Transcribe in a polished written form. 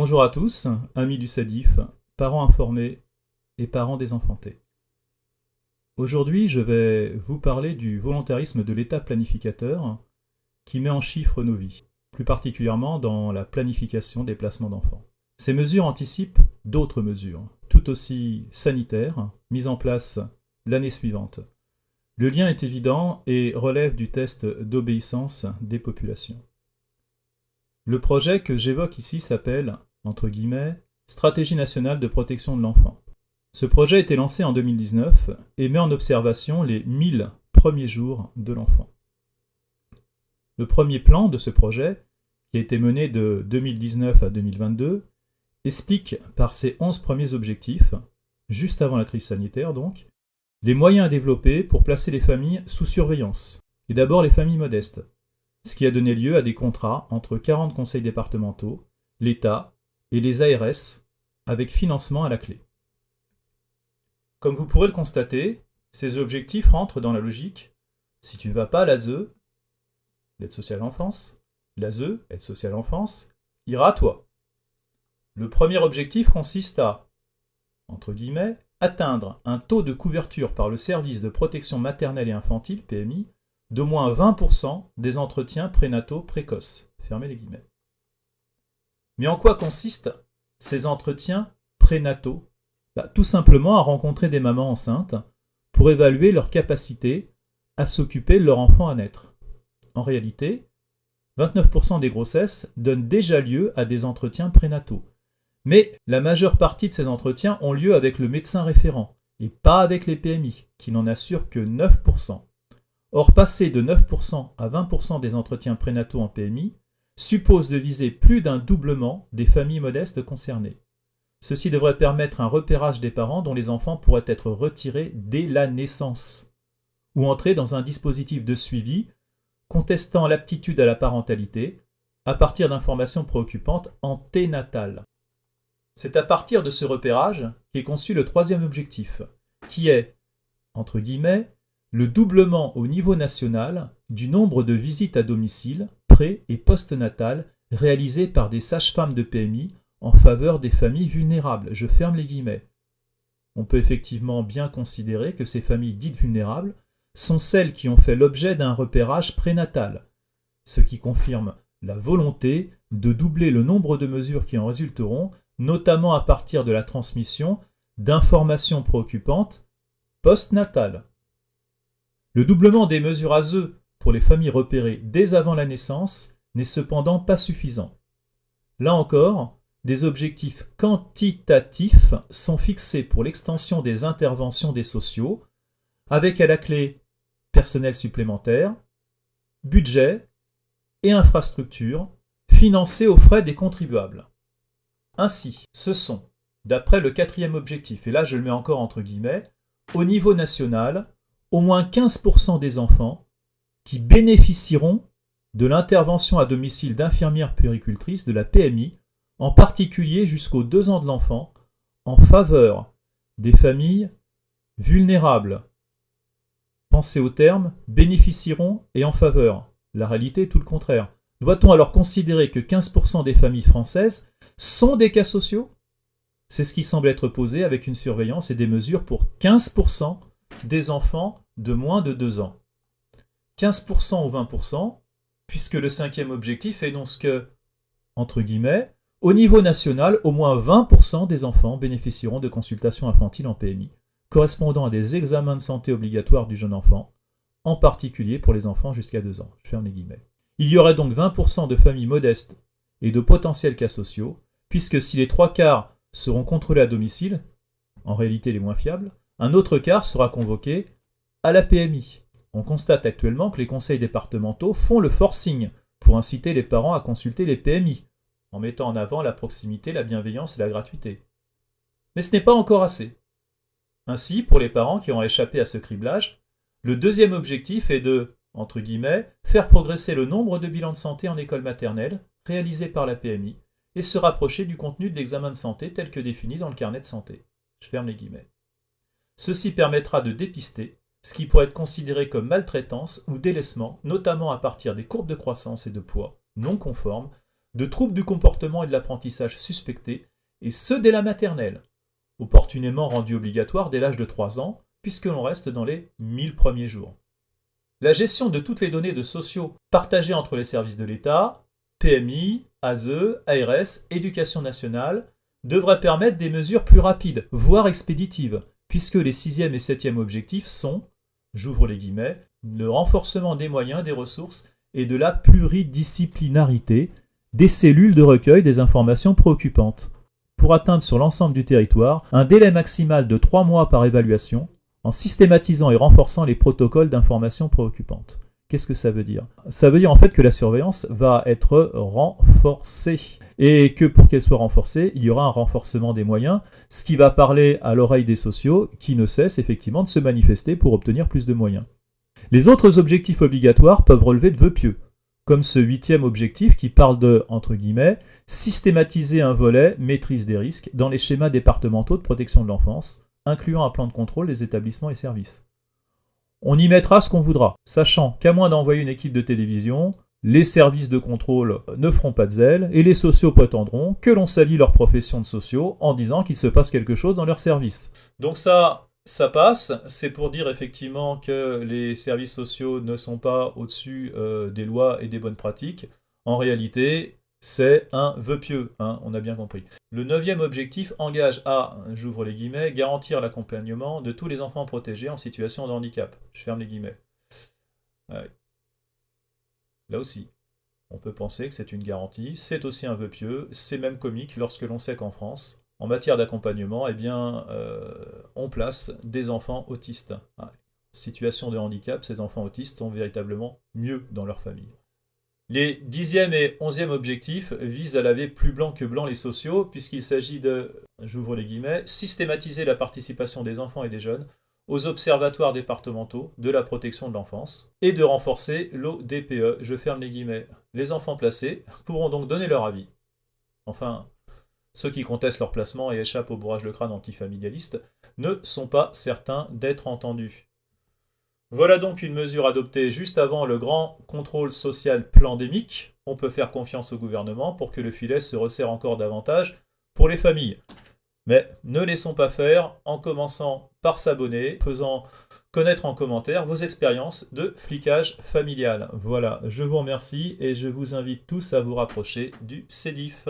Bonjour à tous, amis du SADIF, parents informés et parents désenfantés. Aujourd'hui, je vais vous parler du volontarisme de l'État planificateur qui met en chiffres nos vies, plus particulièrement dans la planification des placements d'enfants. Ces mesures anticipent d'autres mesures, tout aussi sanitaires, mises en place l'année suivante. Le lien est évident et relève du test d'obéissance des populations. Le projet que j'évoque ici s'appelle, entre guillemets, Stratégie nationale de protection de l'enfant. Ce projet a été lancé en 2019 et met en observation les 1000 premiers jours de l'enfant. Le premier plan de ce projet, qui a été mené de 2019 à 2022, explique par ses 11 premiers objectifs, juste avant la crise sanitaire donc, les moyens à développer pour placer les familles sous surveillance, et d'abord les familles modestes, ce qui a donné lieu à des contrats entre 40 conseils départementaux, l'État et les ARS, avec financement à la clé. Comme vous pourrez le constater, ces objectifs rentrent dans la logique « si tu ne vas pas à l'ASE, l'aide sociale à l'enfance, l'ASE, aide sociale à l'enfance, ira à toi ». Le premier objectif consiste à, entre guillemets, atteindre un taux de couverture par le service de protection maternelle et infantile, PMI, d'au moins 20% des entretiens prénataux précoces. Fermez les guillemets. Mais en quoi consistent ces entretiens prénataux ? Tout simplement à rencontrer des mamans enceintes pour évaluer leur capacité à s'occuper de leur enfant à naître. En réalité, 29% des grossesses donnent déjà lieu à des entretiens prénataux. Mais la majeure partie de ces entretiens ont lieu avec le médecin référent et pas avec les PMI, qui n'en assurent que 9%. Or, passer de 9% à 20% des entretiens prénataux en PMI suppose de viser plus d'un doublement des familles modestes concernées. Ceci devrait permettre un repérage des parents dont les enfants pourraient être retirés dès la naissance, ou entrer dans un dispositif de suivi contestant l'aptitude à la parentalité à partir d'informations préoccupantes anténatales. C'est à partir de ce repérage qu'est conçu le troisième objectif, qui est, entre guillemets, le doublement au niveau national du nombre de visites à domicile, pré- et postnatales réalisées par des sages-femmes de PMI en faveur des familles vulnérables. Je ferme les guillemets. On peut effectivement bien considérer que ces familles dites vulnérables sont celles qui ont fait l'objet d'un repérage prénatal, ce qui confirme la volonté de doubler le nombre de mesures qui en résulteront, notamment à partir de la transmission d'informations préoccupantes postnatales. Le doublement des mesures ASE pour les familles repérées dès avant la naissance n'est cependant pas suffisant. Là encore, des objectifs quantitatifs sont fixés pour l'extension des interventions des sociaux, avec à la clé personnel supplémentaire, budget et infrastructures financés aux frais des contribuables. Ainsi, ce sont, d'après le quatrième objectif, et là je le mets encore entre guillemets, au niveau national, au moins 15% des enfants qui bénéficieront de l'intervention à domicile d'infirmières puéricultrices de la PMI, en particulier jusqu'aux 2 ans de l'enfant, en faveur des familles vulnérables. Pensez au terme bénéficieront et en faveur. La réalité est tout le contraire. Doit-on alors considérer que 15% des familles françaises sont des cas sociaux ? C'est ce qui semble être posé avec une surveillance et des mesures pour 15% des enfants de moins de 2 ans. 15% ou 20%, puisque le cinquième objectif énonce que, entre guillemets, au niveau national, au moins 20% des enfants bénéficieront de consultations infantiles en PMI, correspondant à des examens de santé obligatoires du jeune enfant, en particulier pour les enfants jusqu'à 2 ans. Je ferme les guillemets. Il y aurait donc 20% de familles modestes et de potentiels cas sociaux, puisque si les 3/4 seront contrôlés à domicile, en réalité les moins fiables, un autre quart sera convoqué à la PMI. On constate actuellement que les conseils départementaux font le forcing pour inciter les parents à consulter les PMI, en mettant en avant la proximité, la bienveillance et la gratuité. Mais ce n'est pas encore assez. Ainsi, pour les parents qui ont échappé à ce criblage, le deuxième objectif est de, entre guillemets, faire progresser le nombre de bilans de santé en école maternelle réalisés par la PMI et se rapprocher du contenu de l'examen de santé tel que défini dans le carnet de santé. Je ferme les guillemets. Ceci permettra de dépister ce qui pourrait être considéré comme maltraitance ou délaissement, notamment à partir des courbes de croissance et de poids non conformes de troubles du comportement et de l'apprentissage suspectés, et ce dès la maternelle, opportunément rendu obligatoire dès l'âge de 3 ans, puisque l'on reste dans les 1000 premiers jours. La gestion de toutes les données de sociaux partagées entre les services de l'État, PMI, ASE, ARS, Éducation nationale, devrait permettre des mesures plus rapides, voire expéditives, puisque les 6e et 7e objectifs sont, j'ouvre les guillemets, le renforcement des moyens, des ressources et de la pluridisciplinarité des cellules de recueil des informations préoccupantes, pour atteindre sur l'ensemble du territoire un délai maximal de 3 mois par évaluation, en systématisant et renforçant les protocoles d'informations préoccupantes. Qu'est-ce que ça veut dire? Ça veut dire en fait que la surveillance va être renforcée. Et que pour qu'elle soit renforcée, il y aura un renforcement des moyens, ce qui va parler à l'oreille des sociaux qui ne cessent effectivement de se manifester pour obtenir plus de moyens. Les autres objectifs obligatoires peuvent relever de vœux pieux, comme ce 8e objectif qui parle de, entre guillemets, systématiser un volet maîtrise des risques dans les schémas départementaux de protection de l'enfance, incluant un plan de contrôle des établissements et services. On y mettra ce qu'on voudra, sachant qu'à moins d'envoyer une équipe de télévision, les services de contrôle ne feront pas de zèle et les sociaux prétendront que l'on salit leur profession de sociaux en disant qu'il se passe quelque chose dans leur service. Donc ça passe, c'est pour dire effectivement que les services sociaux ne sont pas au-dessus des lois et des bonnes pratiques. En réalité, c'est un vœu pieux, hein, on a bien compris. Le 9e objectif engage à, j'ouvre les guillemets, garantir l'accompagnement de tous les enfants protégés en situation de handicap. Je ferme les guillemets. Ouais. Là aussi, on peut penser que c'est une garantie, c'est aussi un vœu pieux, c'est même comique lorsque l'on sait qu'en France, en matière d'accompagnement, eh bien, on place des enfants autistes. En situation de handicap, ces enfants autistes sont véritablement mieux dans leur famille. Les 10e et 11e objectifs visent à laver plus blanc que blanc les sociaux, puisqu'il s'agit de, j'ouvre les guillemets, systématiser la participation des enfants et des jeunes aux observatoires départementaux de la protection de l'enfance et de renforcer l'ODPE, je ferme les guillemets. Les enfants placés pourront donc donner leur avis. Enfin, ceux qui contestent leur placement et échappent au bourrage de crâne antifamilialiste ne sont pas certains d'être entendus. Voilà donc une mesure adoptée juste avant le grand contrôle social pandémique. On peut faire confiance au gouvernement pour que le filet se resserre encore davantage pour les familles. Mais ne laissons pas faire en commençant par s'abonner, faisant connaître en commentaire vos expériences de flicage familial. Voilà, je vous remercie et je vous invite tous à vous rapprocher du CEDIF.